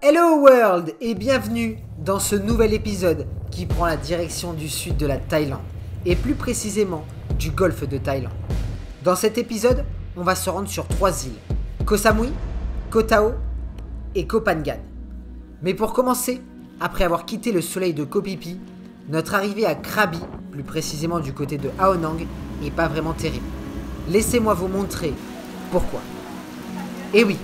Hello World et bienvenue dans ce nouvel épisode qui prend la direction du sud de la Thaïlande et plus précisément du golfe de Thaïlande. Dans cet épisode, on va se rendre sur 3 îles, Koh Samui, Koh Tao et Koh Phangan. Mais pour commencer, après avoir quitté le soleil de Koh Phi Phi, notre arrivée à Krabi, plus précisément du côté de Ao Nang, n'est pas vraiment terrible. Laissez-moi vous montrer pourquoi. Et oui,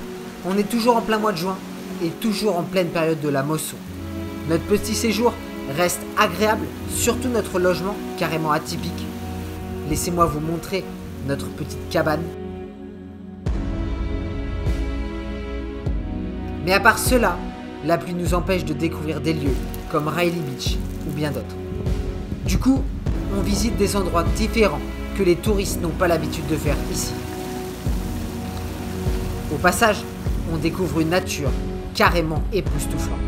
on est toujours en plein mois de juin et toujours en pleine période de la mousson. Notre petit séjour reste agréable, surtout notre logement carrément atypique. Laissez-moi vous montrer notre petite cabane. Mais à part cela, la pluie nous empêche de découvrir des lieux comme Railly Beach ou bien d'autres. Du coup, on visite des endroits différents que les touristes n'ont pas l'habitude de faire ici. Au passage, on découvre une nature carrément époustouflante.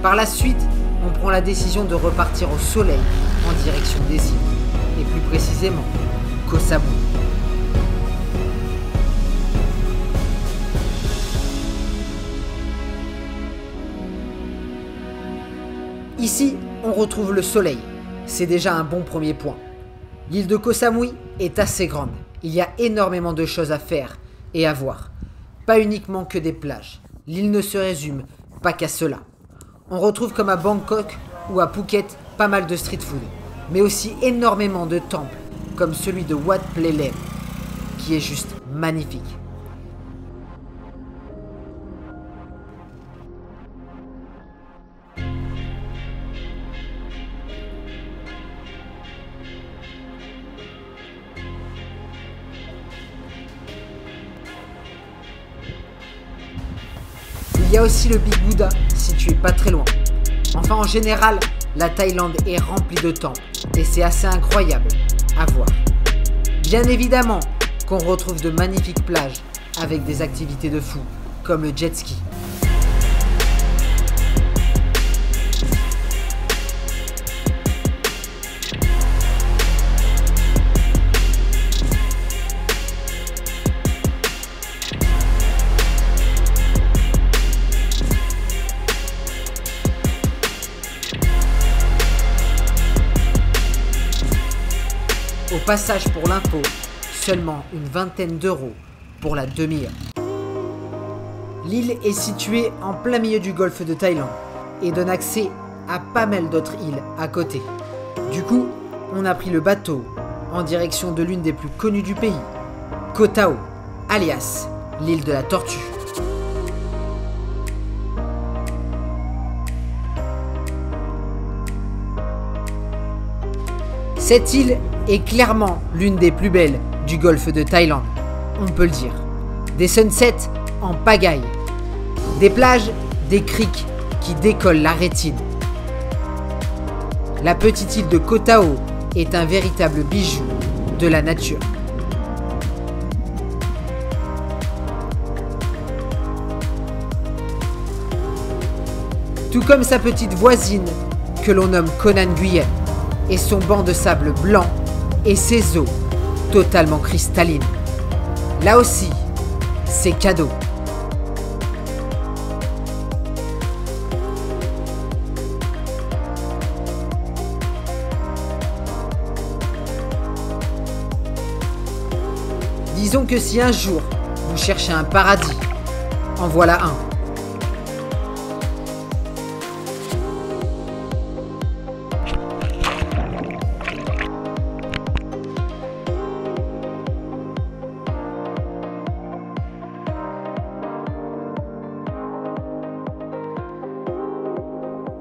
Par la suite, on prend la décision de repartir au soleil en direction des îles, et plus précisément Koh Samui. Ici, on retrouve le soleil. C'est déjà un bon premier point. L'île de Koh Samui est assez grande. Il y a énormément de choses à faire et à voir. Pas uniquement que des plages. L'île ne se résume pas qu'à cela. On retrouve comme à Bangkok ou à Phuket pas mal de street food, mais aussi énormément de temples, comme celui de Wat Pley Lem, qui est juste magnifique. Il y a aussi le Big Buddha, situé pas très loin. Enfin, en général, la Thaïlande est remplie de temples, et c'est assez incroyable à voir. Bien évidemment qu'on retrouve de magnifiques plages, avec des activités de fou, comme le jet ski. Au passage, pour l'info, seulement une vingtaine d'euros pour la demi-heure. L'île est située en plein milieu du golfe de Thaïlande et donne accès à pas mal d'autres îles à côté. Du coup, on a pris le bateau en direction de l'une des plus connues du pays, Koh Tao, alias l'île de la tortue. Cette île est clairement l'une des plus belles du golfe de Thaïlande, on peut le dire. Des sunsets en pagaille, des plages, des criques qui décollent la rétine. La petite île de Koh Tao est un véritable bijou de la nature. Tout comme sa petite voisine que l'on nomme Koh Nan Guyen et son banc de sable blanc et ses eaux totalement cristallines. Là aussi, c'est cadeau. Disons que si un jour vous cherchez un paradis, en voilà un.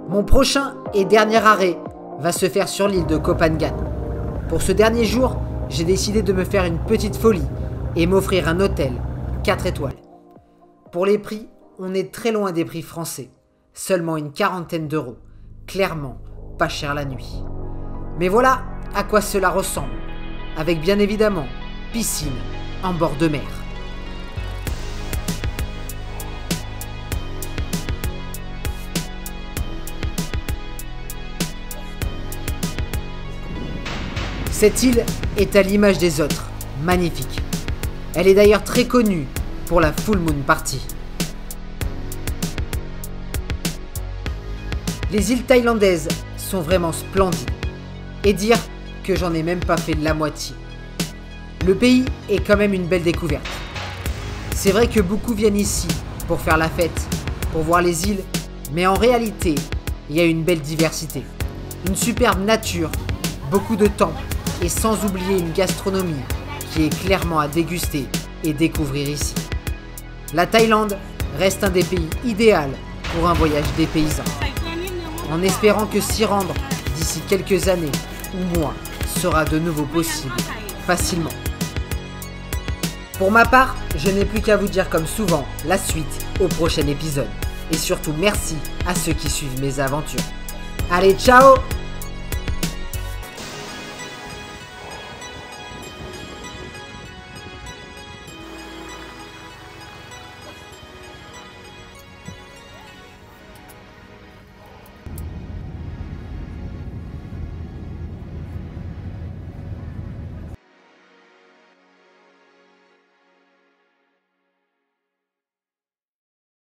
Mon prochain et dernier arrêt va se faire sur l'île de Koh Phangan. Pour ce dernier jour, j'ai décidé de me faire une petite folie et m'offrir un hôtel 4 étoiles. Pour les prix, on est très loin des prix français, seulement une quarantaine d'euros, clairement pas cher la nuit. Mais voilà à quoi cela ressemble, avec bien évidemment piscine en bord de mer. Cette île est à l'image des autres, magnifique. Elle est d'ailleurs très connue pour la Full Moon Party. Les îles thaïlandaises sont vraiment splendides. Et dire que j'en ai même pas fait de la moitié. Le pays est quand même une belle découverte. C'est vrai que beaucoup viennent ici pour faire la fête, pour voir les îles, mais en réalité, il y a une belle diversité. Une superbe nature, beaucoup de temples et sans oublier une gastronomie qui est clairement à déguster et découvrir ici. La Thaïlande reste un des pays idéaux pour un voyage dépaysant. En espérant que s'y rendre d'ici quelques années ou mois sera de nouveau possible facilement. Pour ma part, je n'ai plus qu'à vous dire comme souvent la suite au prochain épisode. Et surtout merci à ceux qui suivent mes aventures. Allez, ciao!